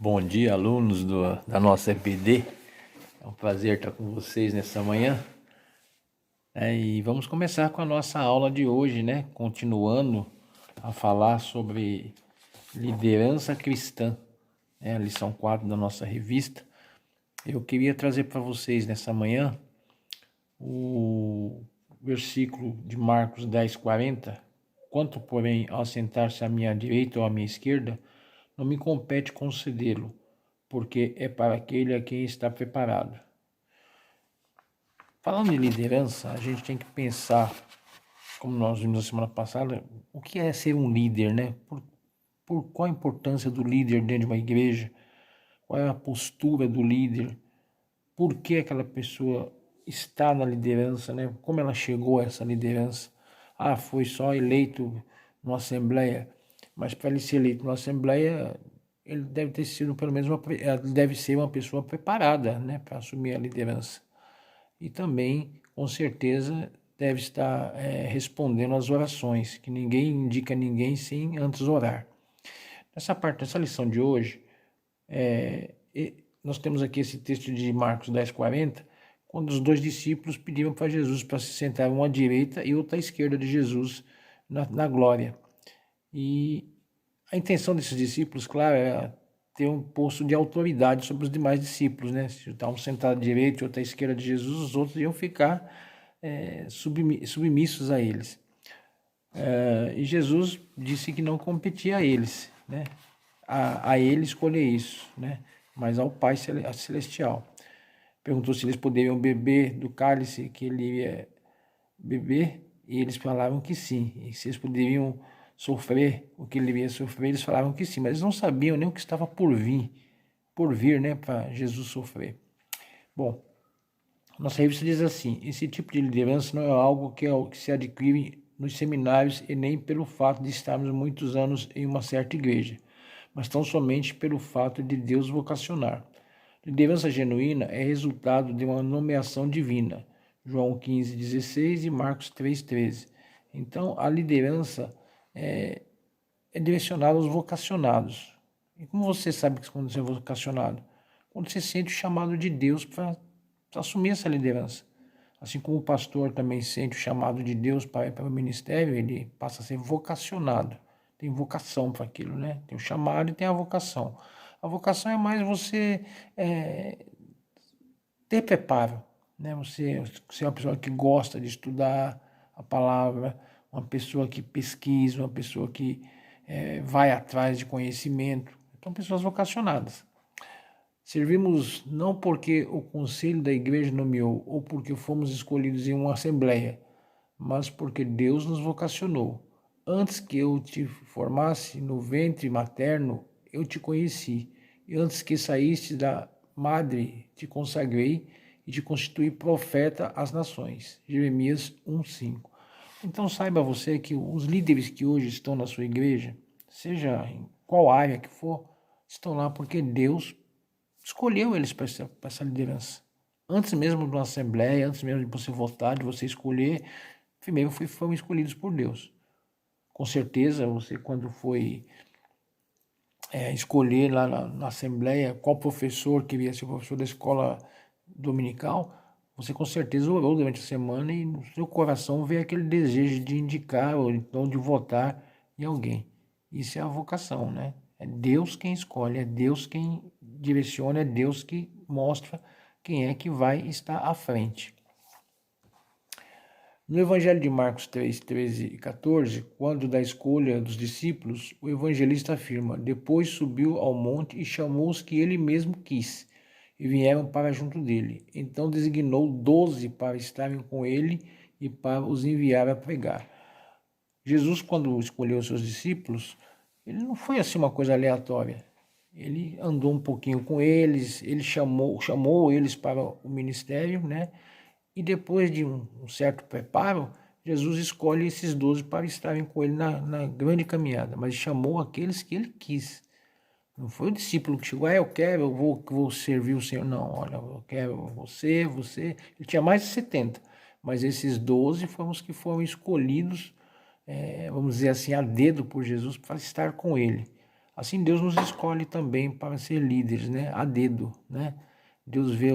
Bom dia, alunos da nossa EPD. É um prazer estar com vocês nessa manhã. E vamos começar com a nossa aula de hoje, né? Continuando a falar sobre liderança cristã, a lição 4 da nossa revista. Eu queria trazer para vocês nessa manhã o versículo de Marcos 10:40. Quanto, porém, ao sentar-se à minha direita ou à minha esquerda, não me compete concedê-lo, porque é para aquele a quem está preparado. Falando de liderança, a gente tem que pensar, como nós vimos na semana passada, o que é ser um líder, né? Por qual a importância do líder dentro de uma igreja? Qual é a postura do líder? Por que aquela pessoa está na liderança, né? Como ela chegou a essa liderança? Foi só eleito numa assembleia, mas para ele ser eleito numa assembleia, ele deve ter sido pelo menos deve ser uma pessoa preparada, né, para assumir a liderança. E também, com certeza, deve estar respondendo às orações, que ninguém indica ninguém sem antes orar. Nessa lição de hoje, nós temos aqui esse texto de Marcos 10:40, quando os dois discípulos pediram para Jesus para se sentar uma à direita e outra à esquerda de Jesus na glória. E a intenção desses discípulos, claro, é ter um posto de autoridade sobre os demais discípulos, né? Se estavam sentados à direita e outra à esquerda de Jesus, os outros iam ficar submissos a eles. E Jesus disse que não competia a eles, né? A ele escolher isso, né? Mas ao Pai Celestial. Perguntou se eles poderiam beber do cálice que ele ia beber, e eles falaram que sim. E se eles poderiam sofrer o que ele iria sofrer, eles falaram que sim, mas eles não sabiam nem o que estava por vir, né, para Jesus sofrer. Bom, nossa revista diz assim: esse tipo de liderança não é algo que se adquire nos seminários e nem pelo fato de estarmos muitos anos em uma certa igreja, mas tão somente pelo fato de Deus vocacionar. Liderança genuína é resultado de uma nomeação divina. João 15:16 e Marcos 3:13. Então, a liderança é direcionada aos vocacionados. E como você sabe que quando você é vocacionado? Quando você sente o chamado de Deus para assumir essa liderança. Assim como o pastor também sente o chamado de Deus para o ministério, ele passa a ser vocacionado. Tem vocação para aquilo, né? Tem o chamado e tem a vocação. A vocação é mais você ter preparo, né? Você é uma pessoa que gosta de estudar a palavra, uma pessoa que pesquisa, uma pessoa que vai atrás de conhecimento. Então, pessoas vocacionadas. Servimos não porque o conselho da igreja nomeou ou porque fomos escolhidos em uma assembleia, mas porque Deus nos vocacionou. Antes que eu te formasse no ventre materno, eu te conheci. E antes que saíste da madre, te consagrei e te constituí profeta às nações. Jeremias 1:5. Então saiba você que os líderes que hoje estão na sua igreja, seja em qual área que for, estão lá porque Deus escolheu eles para essa liderança. Antes mesmo de uma assembleia, antes mesmo de você votar, de você escolher, primeiro foram escolhidos por Deus. Com certeza, você quando foi escolher lá na assembleia qual professor queria ser o professor da escola dominical, você com certeza orou durante a semana e no seu coração veio aquele desejo de indicar ou então de votar em alguém. Isso é a vocação, né? É Deus quem escolhe, é Deus quem direciona, é Deus que mostra quem é que vai estar à frente. No Evangelho de Marcos 3, 13 e 14, quando da escolha dos discípulos, o evangelista afirma: depois subiu ao monte e chamou os que ele mesmo quis, e vieram para junto dele. Então designou 12 para estarem com ele e para os enviar a pregar. Jesus, quando escolheu os seus discípulos, ele não foi assim uma coisa aleatória. Ele andou um pouquinho com eles, ele chamou eles para o ministério, né? E depois de um certo preparo, Jesus escolhe esses 12 para estarem com ele na grande caminhada, mas chamou aqueles que ele quis. Não foi o discípulo que chegou, eu vou servir o Senhor. Não, olha, eu quero você. Ele tinha mais de 70, mas esses 12 foram os que foram escolhidos, vamos dizer assim, a dedo por Jesus para estar com ele. Assim Deus nos escolhe também para ser líderes, né? A dedo, né? Deus vê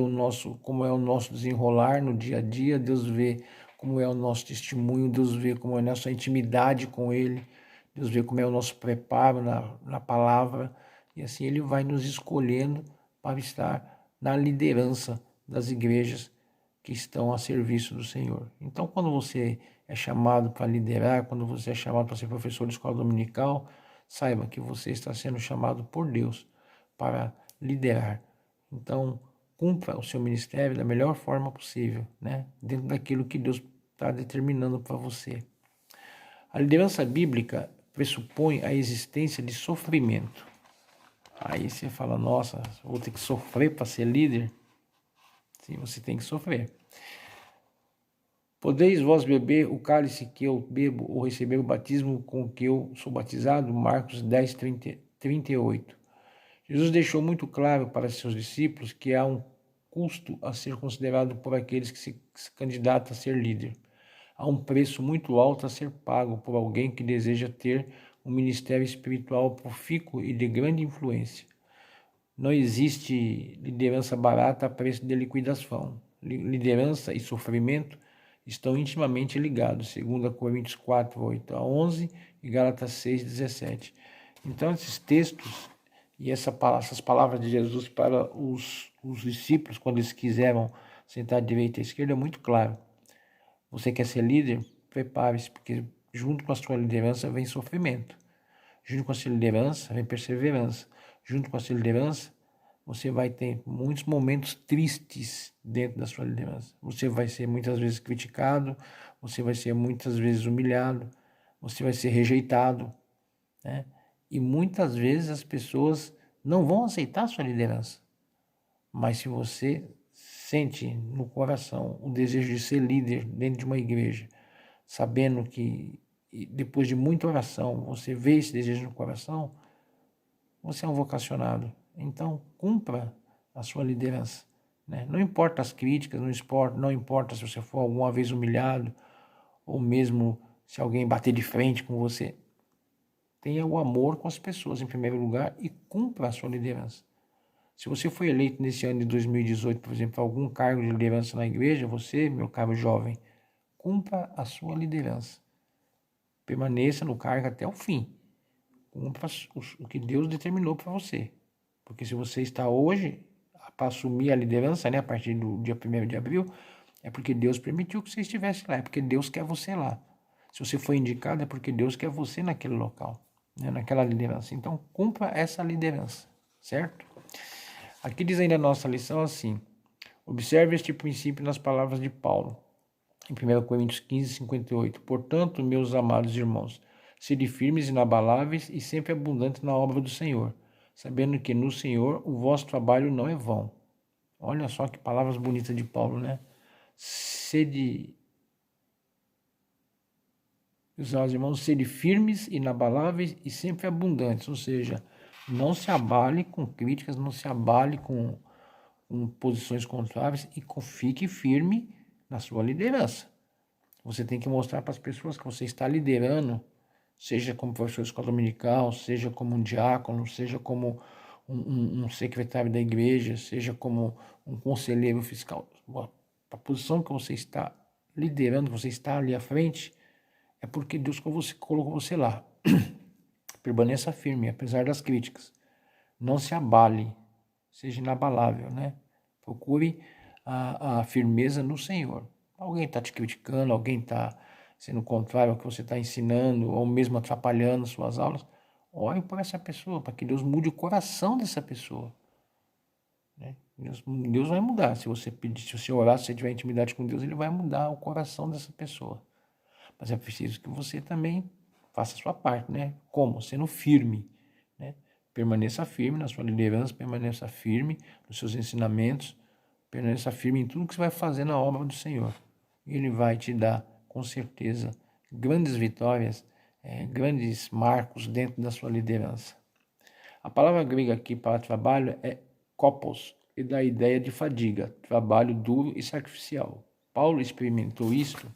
como é o nosso desenrolar no dia a dia, Deus vê como é o nosso testemunho, Deus vê como é a nossa intimidade com Ele, Deus vê como é o nosso preparo na palavra, e assim Ele vai nos escolhendo para estar na liderança das igrejas que estão a serviço do Senhor. Então, quando você é chamado para liderar, quando você é chamado para ser professor de escola dominical, saiba que você está sendo chamado por Deus para liderar. Então, cumpra o seu ministério da melhor forma possível, né? Dentro daquilo que Deus está determinando para você. A liderança bíblica pressupõe a existência de sofrimento. Aí você fala, nossa, vou ter que sofrer para ser líder? Sim, você tem que sofrer. Podeis vós beber o cálice que eu bebo ou receber o batismo com que eu sou batizado? Marcos 10, 38. Jesus deixou muito claro para seus discípulos que há um custo a ser considerado por aqueles que se candidatam a ser líder. Há um preço muito alto a ser pago por alguém que deseja ter um ministério espiritual profícuo e de grande influência. Não existe liderança barata a preço de liquidação. Liderança e sofrimento estão intimamente ligados, segundo Coríntios 4, 8 a 11 e Gálatas 6, 17. Então, esses textos e essas palavras de Jesus para os discípulos, quando eles quiseram sentar à direita e à esquerda, é muito claro. Você quer ser líder? Prepare-se, porque junto com a sua liderança vem sofrimento. Junto com a sua liderança vem perseverança. Junto com a sua liderança, você vai ter muitos momentos tristes dentro da sua liderança. Você vai ser muitas vezes criticado, você vai ser muitas vezes humilhado, você vai ser rejeitado, né? E muitas vezes as pessoas não vão aceitar a sua liderança. Mas se você sente no coração o desejo de ser líder dentro de uma igreja, sabendo que depois de muita oração você vê esse desejo no coração, você é um vocacionado. Então, cumpra a sua liderança, né? Não importa as críticas, não importa se você for alguma vez humilhado, ou mesmo se alguém bater de frente com você. Tenha o amor com as pessoas em primeiro lugar e cumpra a sua liderança. Se você foi eleito nesse ano de 2018, por exemplo, algum cargo de liderança na igreja, você, meu caro jovem, cumpra a sua liderança. Permaneça no cargo até o fim. Cumpra o que Deus determinou para você. Porque se você está hoje para assumir a liderança, né, a partir do dia 1º de abril, é porque Deus permitiu que você estivesse lá, é porque Deus quer você lá. Se você foi indicado, é porque Deus quer você naquele local, né, naquela liderança. Então, cumpra essa liderança, certo? Aqui diz ainda a nossa lição assim: observe este princípio nas palavras de Paulo, em 1 Coríntios 15, 58. Portanto, meus amados irmãos, sede firmes, inabaláveis e sempre abundantes na obra do Senhor, sabendo que no Senhor o vosso trabalho não é vão. Olha só que palavras bonitas de Paulo, né? Meus amados irmãos, sede firmes, inabaláveis e sempre abundantes, ou seja, não se abale com críticas, não se abale com posições contrárias e fique firme na sua liderança. Você tem que mostrar para as pessoas que você está liderando, seja como professor de escola dominical, seja como um diácono, seja como um secretário da igreja, seja como um conselheiro fiscal. A posição que você está liderando, você está ali à frente, é porque Deus colocou você lá. Permaneça firme, apesar das críticas. Não se abale, seja inabalável, né? Procure a firmeza no Senhor. Alguém está te criticando, alguém está sendo contrário ao que você está ensinando, ou mesmo atrapalhando suas aulas, ore por essa pessoa, para que Deus mude o coração dessa pessoa. Né? Deus vai mudar. Se você pedir, se você orar, se você tiver intimidade com Deus, Ele vai mudar o coração dessa pessoa. Mas é preciso que você também faça a sua parte, né? Como? Sendo firme, né? Permaneça firme na sua liderança, permaneça firme nos seus ensinamentos, permaneça firme em tudo que você vai fazer na obra do Senhor. Ele vai te dar, com certeza, grandes vitórias, grandes marcos dentro da sua liderança. A palavra grega aqui para trabalho é kopos, e dá a ideia de fadiga, trabalho duro e sacrificial. Paulo experimentou isto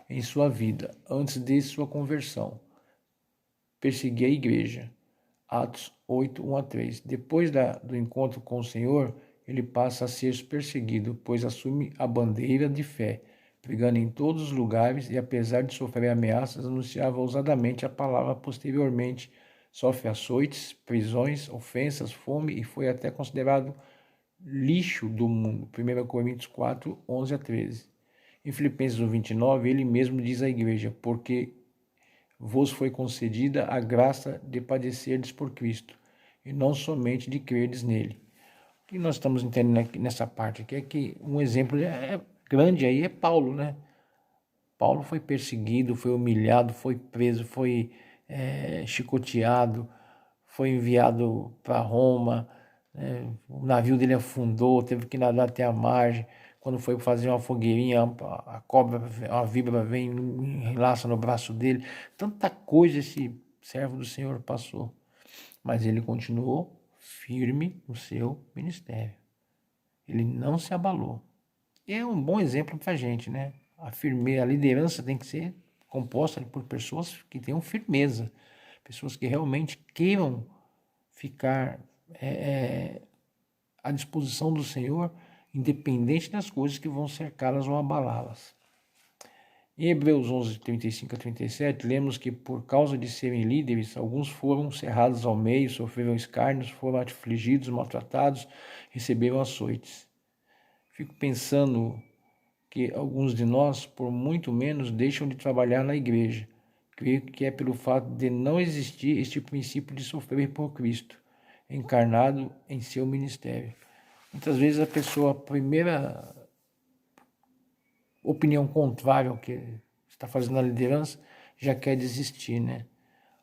em sua vida, antes de sua conversão. perseguia a igreja. Atos 8, 1 a 3. Depois do encontro com o Senhor, ele passa a ser perseguido, pois assume a bandeira de fé, pregando em todos os lugares e, apesar de sofrer ameaças, anunciava ousadamente a palavra. Posteriormente, sofre açoites, prisões, ofensas, fome e foi até considerado lixo do mundo. 1 Coríntios 4, 11 a 13. Em Filipenses 1, 29, ele mesmo diz à igreja: porque vos foi concedida a graça de padecerdes por Cristo, e não somente de crerdes nele. O que nós estamos entendendo aqui nessa parte aqui é que um exemplo grande aí é Paulo, né? Paulo foi perseguido, foi humilhado, foi preso, foi chicoteado, foi enviado para Roma, o navio dele afundou, teve que nadar até a margem. Quando foi fazer uma fogueirinha, a cobra, a víbora vem e enlaça no braço dele. Tanta coisa esse servo do Senhor passou. Mas ele continuou firme no seu ministério. Ele não se abalou. E é um bom exemplo para a gente, né? A liderança tem que ser composta por pessoas que tenham firmeza, pessoas que realmente queiram ficar à disposição do Senhor, independente das coisas que vão cercá-las ou abalá-las. Em Hebreus 11, 35 a 37, lemos que por causa de serem líderes, alguns foram cerrados ao meio, sofreram escárnios, foram afligidos, maltratados, receberam açoites. Fico pensando que alguns de nós, por muito menos, deixam de trabalhar na igreja. Creio que é pelo fato de não existir este princípio de sofrer por Cristo, encarnado em seu ministério. Muitas vezes a pessoa, a primeira opinião contrária ao que está fazendo na liderança, já quer desistir, né?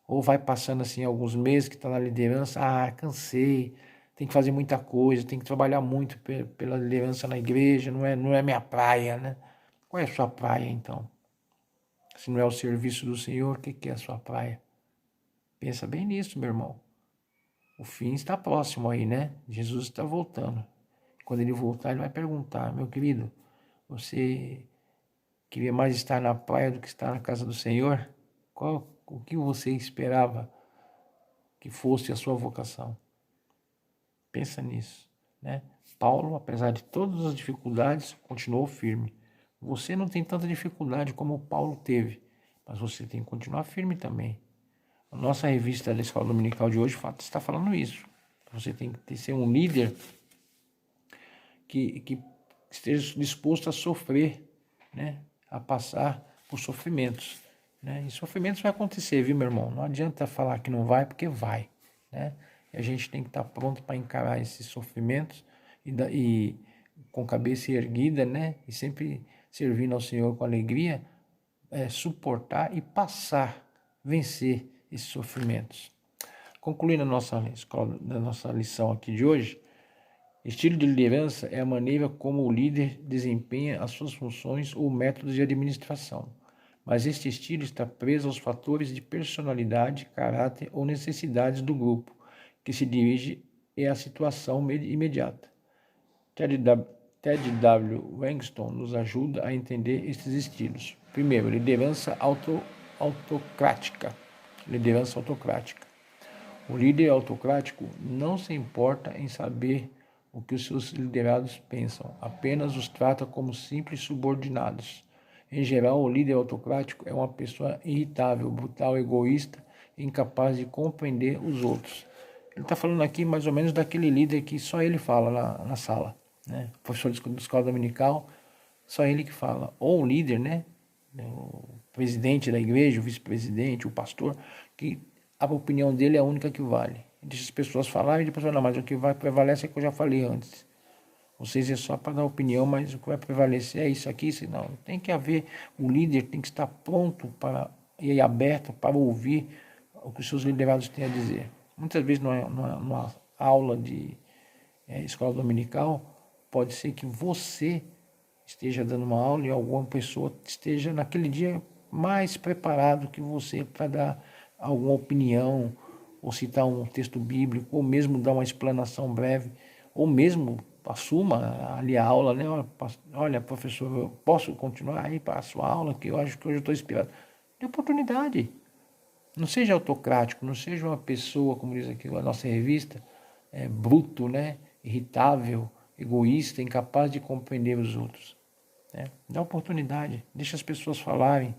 Ou vai passando assim alguns meses que está na liderança, cansei, tem que fazer muita coisa, tem que trabalhar muito pela liderança na igreja, não é minha praia, né? Qual é a sua praia, então? Se não é o serviço do Senhor, o que é a sua praia? Pensa bem nisso, meu irmão. O fim está próximo aí, né? Jesus está voltando. Quando ele voltar, ele vai perguntar: meu querido, você queria mais estar na praia do que estar na casa do Senhor? O que você esperava que fosse a sua vocação? Pensa nisso, né? Paulo, apesar de todas as dificuldades, continuou firme. Você não tem tanta dificuldade como Paulo teve, mas você tem que continuar firme também. A nossa revista da Escola Dominical de hoje está falando isso. Você tem que ser um líder que esteja disposto a sofrer, né? A passar por sofrimentos, né? E sofrimentos vai acontecer, viu, meu irmão? Não adianta falar que não vai, porque vai, né? E a gente tem que estar pronto para encarar esses sofrimentos e com cabeça erguida, né? E sempre servindo ao Senhor com alegria, suportar e passar, vencer esses sofrimentos. Concluindo a nossa lição aqui de hoje, estilo de liderança é a maneira como o líder desempenha as suas funções ou métodos de administração. Mas este estilo está preso aos fatores de personalidade, caráter ou necessidades do grupo que se dirige à situação imediata. Ted W. Langston nos ajuda a entender estes estilos. Primeiro, liderança autocrática. Liderança autocrática. O líder autocrático não se importa em saber o que os seus liderados pensam, apenas os trata como simples subordinados. Em geral, o líder autocrático é uma pessoa irritável, brutal, egoísta, incapaz de compreender os outros. Ele está falando aqui mais ou menos daquele líder que só ele fala na sala, né? O professor de escola dominical, só ele que fala. Ou o líder, né? O presidente da igreja, o vice-presidente, o pastor, que a opinião dele é a única que vale. Deixa as pessoas falarem e depois fala, não, mas o que vai prevalecer é o que eu já falei antes. Vocês é só para dar opinião, mas o que vai prevalecer é isso aqui, senão tem que haver, o líder tem que estar pronto para e aberto para ouvir o que os seus liderados têm a dizer. Muitas vezes numa aula de escola dominical, pode ser que você esteja dando uma aula e alguma pessoa esteja naquele dia mais preparado que você para dar alguma opinião, ou citar um texto bíblico, ou mesmo dar uma explanação breve, ou mesmo assuma ali a aula, né? Olha, professor, eu posso continuar aí para a sua aula, que eu acho que hoje eu estou inspirado. Dê oportunidade. Não seja autocrático, não seja uma pessoa, como diz aqui a nossa revista, bruto, né? Irritável, egoísta, incapaz de compreender os outros. Né? Dá oportunidade, deixa as pessoas falarem,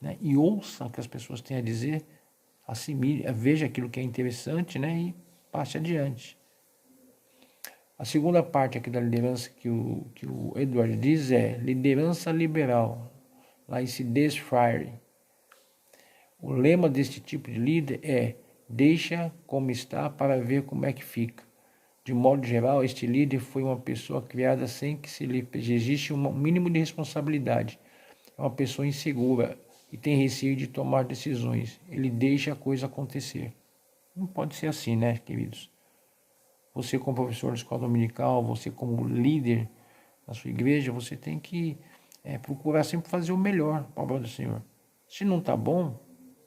né? E ouça o que as pessoas têm a dizer, assimile, veja aquilo que é interessante, né? E passe adiante. A segunda parte aqui da liderança que o Edward diz é liderança liberal, laïcidez freire. O lema deste tipo de líder é deixa como está para ver como é que fica. De modo geral, este líder foi uma pessoa criada sem que se lhe existe um mínimo de responsabilidade. É uma pessoa insegura e tem receio de tomar decisões. Ele deixa a coisa acontecer. Não pode ser assim, né, queridos? Você como professor de escola dominical, você como líder na sua igreja, você tem que procurar sempre fazer o melhor para a obra do Senhor. Se não está bom,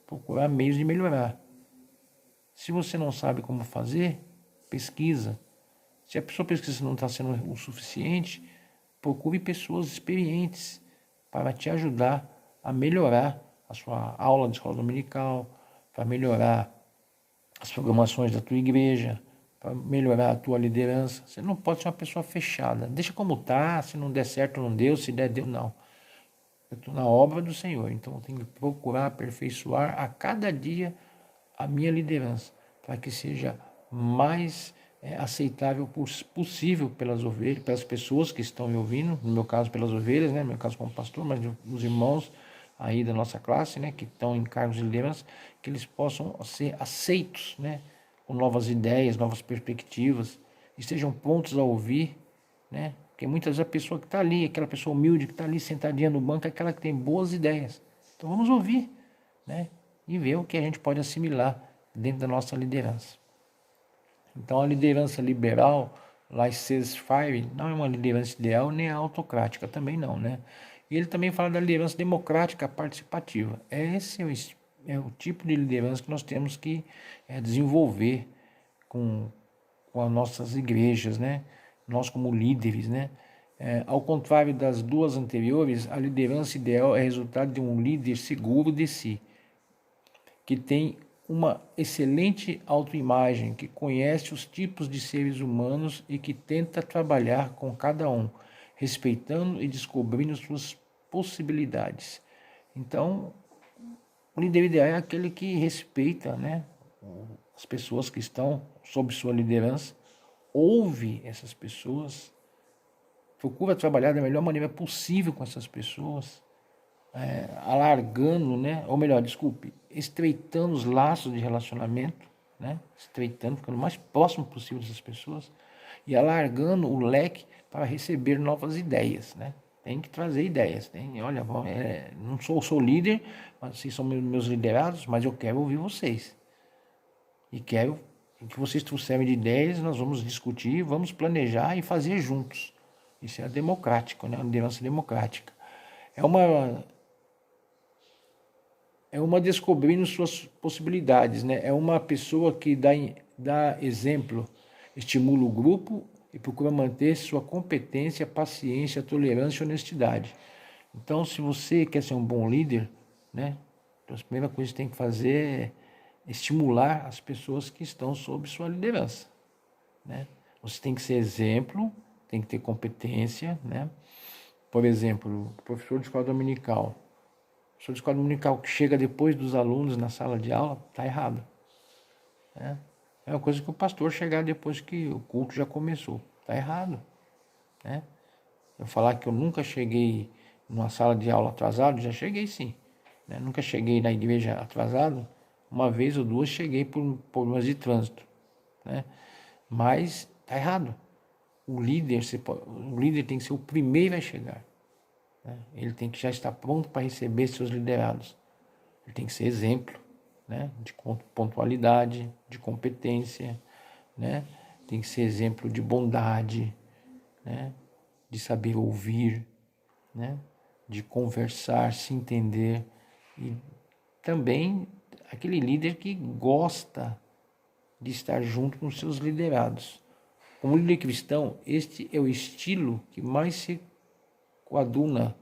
procurar meios de melhorar. Se você não sabe como fazer, pesquisa. Se a pessoa pesquisa não está sendo o suficiente, procure pessoas experientes para te ajudar a melhorar a sua aula de escola dominical, para melhorar as programações da tua igreja, para melhorar a tua liderança. Você não pode ser uma pessoa fechada. Deixa como está, se não der certo, não deu, se der, deu, não. Eu estou na obra do Senhor, então eu tenho que procurar aperfeiçoar a cada dia a minha liderança, para que seja mais aceitável possível pelas ovelhas, pelas pessoas que estão me ouvindo, no meu caso pelas ovelhas, né, no meu caso como pastor, mas os irmãos aí da nossa classe, né, que estão em cargos de liderança, que eles possam ser aceitos, né, com novas ideias, novas perspectivas, estejam prontos a ouvir, né, porque muitas vezes a pessoa que está ali, aquela pessoa humilde que está ali sentadinha no banco, é aquela que tem boas ideias. Então vamos ouvir, né, e ver o que a gente pode assimilar dentro da nossa liderança. Então a liderança liberal, laissez-faire, não é uma liderança ideal nem autocrática, também não, né? E ele também fala da liderança democrática participativa. Esse é o tipo de liderança que nós temos que desenvolver com as nossas igrejas, né? Nós como líderes, né? Ao contrário das duas anteriores, a liderança ideal é resultado de um líder seguro de si, que tem uma excelente autoimagem, que conhece os tipos de seres humanos e que tenta trabalhar com cada um, respeitando e descobrindo suas possibilidades. Então, o líder ideal é aquele que respeita, né, as pessoas que estão sob sua liderança, ouve essas pessoas, procura trabalhar da melhor maneira possível com essas pessoas, alargando, né, ou melhor, desculpe, estreitando os laços de relacionamento, né, estreitando, ficando o mais próximo possível dessas pessoas e alargando o leque para receber novas ideias, né. Tem que trazer ideias, olha, não sou líder, mas vocês são meus liderados, mas eu quero ouvir vocês. E quero que vocês trouxerem de ideias, nós vamos discutir, vamos planejar e fazer juntos. Isso é democrático, né, uma liderança democrática. É uma descobrindo suas possibilidades, né? É uma pessoa que dá exemplo, estimula o grupo e procura manter sua competência, paciência, tolerância e honestidade. Então, se você quer ser um bom líder, né? A primeira coisa que você tem que fazer é estimular as pessoas que estão sob sua liderança, né? Você tem que ser exemplo, tem que ter competência, né? Por exemplo, o professor de escola dominical. O professor de escola dominical que chega depois dos alunos na sala de aula, está errado. Né? É uma coisa que o pastor chegar depois que o culto já começou. Está errado. Né? Eu falar que eu nunca cheguei numa sala de aula atrasado, já cheguei sim. Né? Nunca cheguei na igreja atrasado. Uma vez ou duas cheguei por problemas de trânsito. Né? Mas está errado. O líder tem que ser o primeiro a chegar. Né? Ele tem que já estar pronto para receber seus liderados. Ele tem que ser exemplo, né, de pontualidade, de competência, né? Tem que ser exemplo de bondade, né, de saber ouvir, né, de conversar, se entender e também aquele líder que gosta de estar junto com seus liderados. Como líder cristão, este é o estilo que mais se coaduna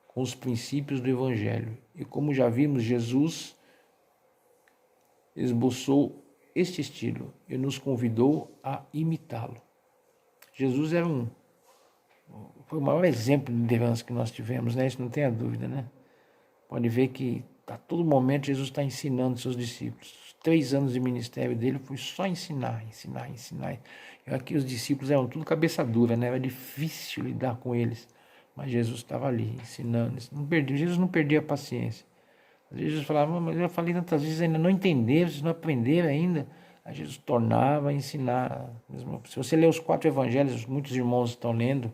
com os princípios do Evangelho. E como já vimos, Jesus esboçou este estilo e nos convidou a imitá-lo. Jesus foi o maior exemplo de liderança que nós tivemos, né? Isso não tem a dúvida, né? Pode ver que a todo momento Jesus está ensinando seus discípulos. Os 3 anos de ministério dele foi só ensinar. E aqui os discípulos eram tudo cabeça dura, né? Era difícil lidar com eles. Mas Jesus estava ali ensinando. Jesus não perdia a paciência. Às vezes Jesus falava, mas eu falei tantas vezes, ainda não entenderam, vocês não aprenderam ainda. Aí Jesus tornava a ensinar. Se você ler os 4 evangelhos, muitos irmãos estão lendo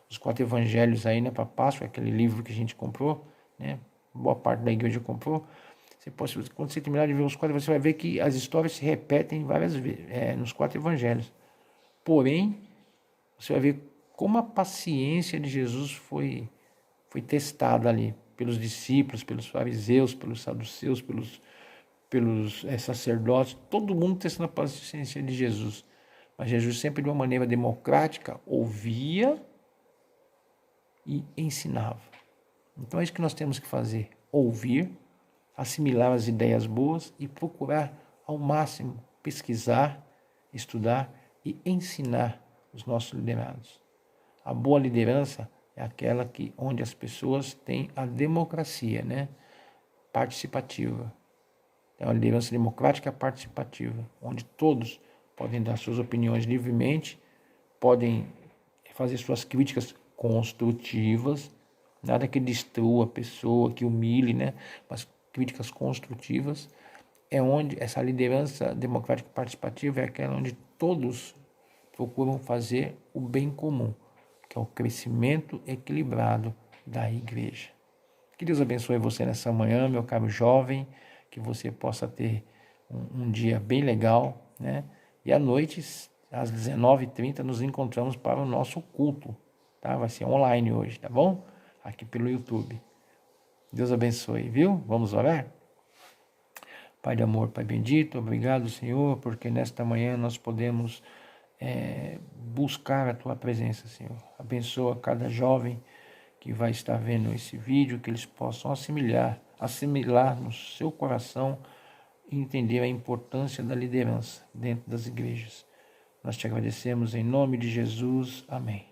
os 4 evangelhos aí, né, para Páscoa, aquele livro que a gente comprou, né, boa parte da igreja comprou. Quando você terminar de ver os 4, você vai ver que as histórias se repetem várias vezes nos 4 evangelhos. Porém, você vai ver como a paciência de Jesus foi testada ali pelos discípulos, pelos fariseus, pelos saduceus, pelos sacerdotes, todo mundo testando a paciência de Jesus. Mas Jesus sempre de uma maneira democrática ouvia e ensinava. Então é isso que nós temos que fazer, ouvir, assimilar as ideias boas e procurar ao máximo pesquisar, estudar e ensinar os nossos liderados. A boa liderança é aquela onde as pessoas têm a democracia, né? Participativa. É uma liderança democrática participativa, onde todos podem dar suas opiniões livremente, podem fazer suas críticas construtivas, nada que destrua a pessoa, que humilhe, né? Mas críticas construtivas. É onde essa liderança democrática participativa é aquela onde todos procuram fazer o bem comum, que é o crescimento equilibrado da igreja. Que Deus abençoe você nessa manhã, meu caro jovem, que você possa ter um dia bem legal, né? E à noite, às 19h30, nos encontramos para o nosso culto, tá? Vai ser online hoje, tá bom? Aqui pelo YouTube. Deus abençoe, viu? Vamos orar? Pai de amor, Pai bendito, obrigado, Senhor, porque nesta manhã nós podemos buscar a Tua presença, Senhor. Abençoa cada jovem que vai estar vendo esse vídeo, que eles possam assimilar no seu coração e entender a importância da liderança dentro das igrejas. Nós te agradecemos em nome de Jesus. Amém.